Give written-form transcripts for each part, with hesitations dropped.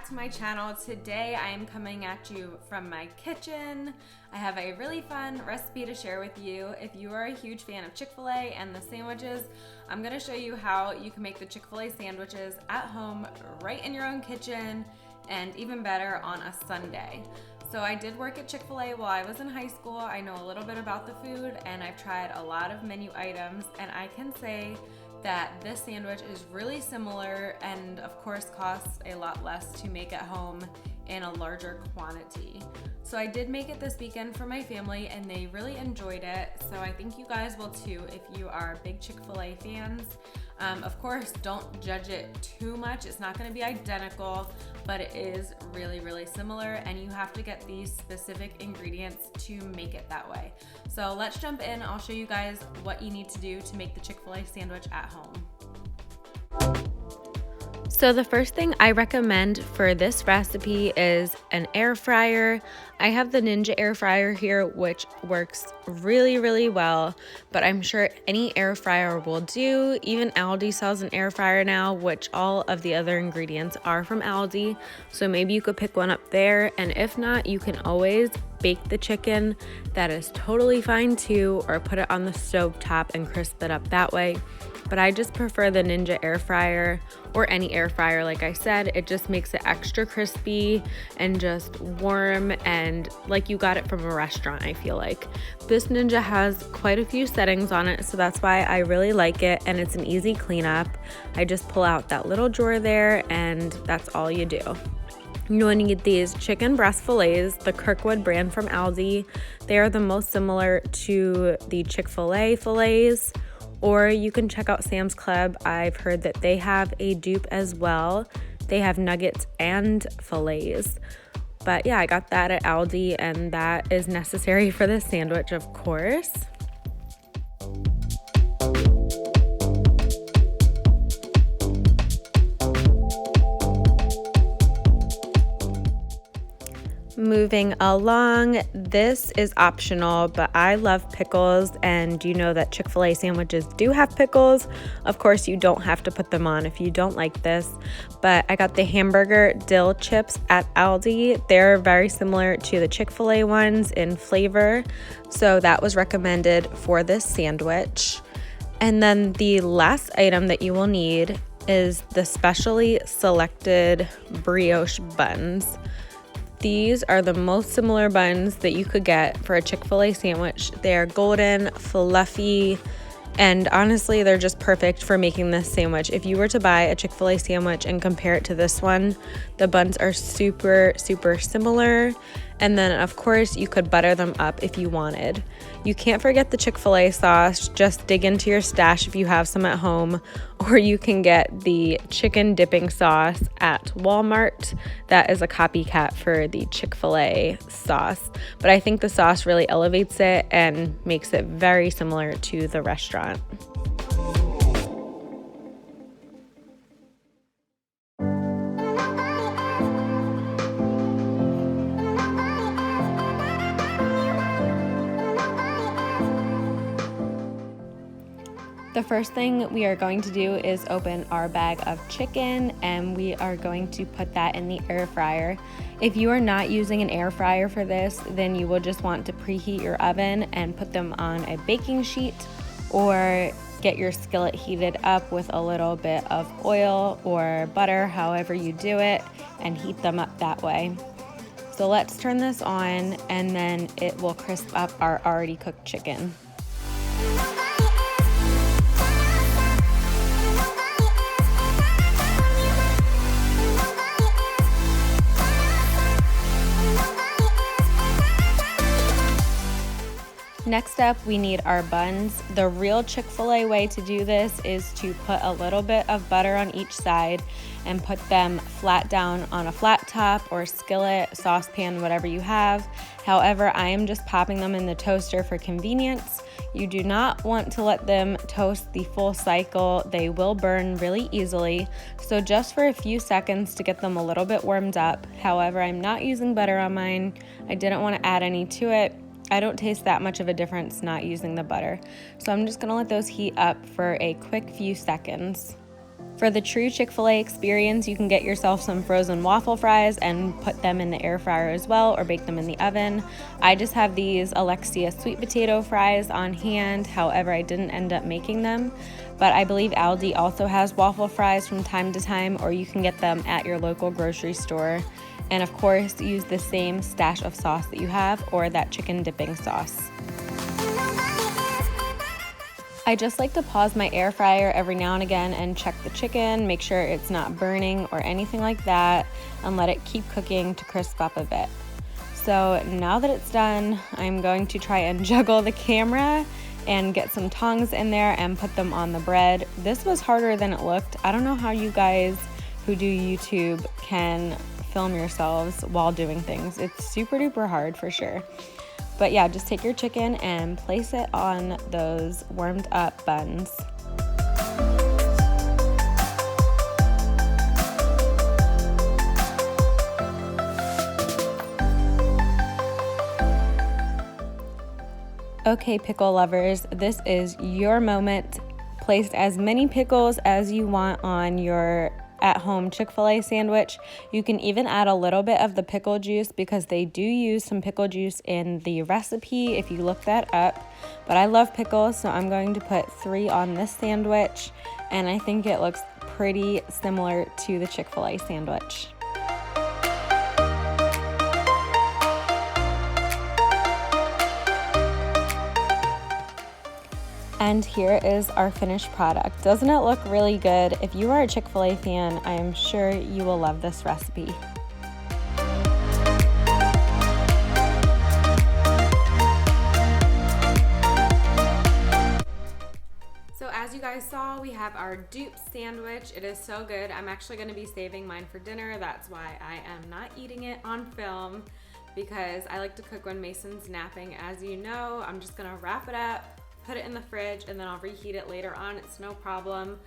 back to my channel. Today I am coming at you from my kitchen. I have a really fun recipe to share with you. If you are a huge fan of Chick-Fil-A and the sandwiches, I'm gonna show you how you can make the Chick-Fil-A sandwiches at home, right in your own kitchen, and even better on a Sunday. So I did work at Chick-Fil-A while I was in high school. I know a little bit about the food and I've tried a lot of menu items, and I can say that this sandwich is really similar and of course costs a lot less to make at home in a larger quantity. So I did make it this weekend for my family and they really enjoyed it. So I think you guys will too if you are big Chick-fil-A fans. Of course, don't judge it too much. It's not gonna be identical, but it is really, really similar, and you have to get these specific ingredients to make it that way. So let's jump in. I'll show you guys what you need to do to make the Chick-fil-A sandwich at home. So the first thing I recommend for this recipe is an air fryer. I have the Ninja air fryer here, which works really, really well, but I'm sure any air fryer will do. Even Aldi sells an air fryer now, which all of the other ingredients are from Aldi. So maybe you could pick one up there, and if not, you can always bake the chicken. That is totally fine too, or put it on the stove top and crisp it up that way. But I just prefer the Ninja air fryer, or any air fryer. Like I said, it just makes it extra crispy and just warm and like you got it from a restaurant, I feel like. This Ninja has quite a few settings on it, so that's why I really like it, and it's an easy cleanup. I just pull out that little drawer there and that's all you do. You're going to get these chicken breast fillets, the Kirkwood brand from Aldi. They are the most similar to the Chick-fil-A fillets. Or you can check out Sam's Club. I've heard that they have a dupe as well. They have nuggets and fillets. But yeah, I got that at Aldi, and that is necessary for this sandwich, of course. Moving along, this is optional, but I love pickles, and you know that Chick-fil-A sandwiches do have pickles. Of course, you don't have to put them on if you don't like this, but I got the hamburger dill chips at Aldi. They're very similar to the Chick-fil-A ones in flavor, so that was recommended for this sandwich. And then the last item that you will need is the specially selected brioche buns. These are the most similar buns that you could get for a Chick-fil-A sandwich. They are golden, fluffy, and honestly, they're just perfect for making this sandwich. If you were to buy a Chick-fil-A sandwich and compare it to this one, the buns are super, super similar. And then, of course, you could butter them up if you wanted. You can't forget the Chick-fil-A sauce. Just dig into your stash if you have some at home, or you can get the chicken dipping sauce at Walmart. That is a copycat for the Chick-fil-A sauce. But I think the sauce really elevates it and makes it very similar to the restaurant. The first thing we are going to do is open our bag of chicken, and we are going to put that in the air fryer. If you are not using an air fryer for this, then you will just want to preheat your oven and put them on a baking sheet, or get your skillet heated up with a little bit of oil or butter, however you do it, and heat them up that way. So let's turn this on, and then it will crisp up our already cooked chicken. Next up, we need our buns. The real Chick-fil-A way to do this is to put a little bit of butter on each side and put them flat down on a flat top or skillet, saucepan, whatever you have. However, I am just popping them in the toaster for convenience. You do not want to let them toast the full cycle. They will burn really easily. So just for a few seconds to get them a little bit warmed up. However, I'm not using butter on mine. I didn't want to add any to it. I don't taste that much of a difference not using the butter. So I'm just gonna let those heat up for a quick few seconds. For the true Chick-fil-A experience, you can get yourself some frozen waffle fries and put them in the air fryer as well, or bake them in the oven. I just have these Alexia sweet potato fries on hand, however I didn't end up making them. But I believe Aldi also has waffle fries from time to time, or you can get them at your local grocery store. And of course, use the same stash of sauce that you have, or that chicken dipping sauce. I just like to pause my air fryer every now and again and check the chicken, make sure it's not burning or anything like that, and let it keep cooking to crisp up a bit. So now that it's done, I'm going to try and juggle the camera and get some tongs in there and put them on the bread. This was harder than it looked. I don't know how you guys who do YouTube can film yourselves while doing things. It's super duper hard for sure. But yeah, just take your chicken and place it on those warmed up buns. Okay, pickle lovers, this is your moment. Place as many pickles as you want on your at-home Chick-fil-A sandwich. You can even add a little bit of the pickle juice because they do use some pickle juice in the recipe if you look that up. But I love pickles, so I'm going to put 3 on this sandwich, and I think it looks pretty similar to the Chick-fil-A sandwich. And here is our finished product. Doesn't it look really good? If you are a Chick-fil-A fan, I am sure you will love this recipe. So as you guys saw, we have our dupe sandwich. It is so good. I'm actually gonna be saving mine for dinner. That's why I am not eating it on film, because I like to cook when Mason's napping. As you know, I'm just gonna wrap it up, put it in the fridge, and then I'll reheat it later on. It's no problem.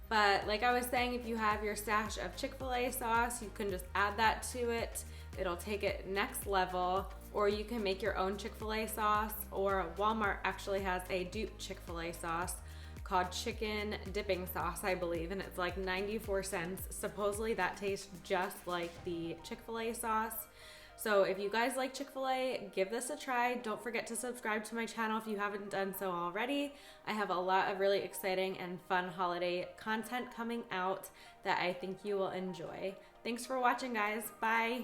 But like I was saying, if you have your stash of Chick-fil-A sauce, you can just add that to it. It'll take it next level. Or you can make your own Chick-fil-A sauce, or Walmart actually has a dupe Chick-fil-A sauce called chicken dipping sauce, I believe, and it's like 94 cents. Supposedly that tastes just like the Chick-fil-A sauce. So if you guys like Chick-fil-A, give this a try. Don't forget to subscribe to my channel if you haven't done so already. I have a lot of really exciting and fun holiday content coming out that I think you will enjoy. Thanks for watching, guys. Bye.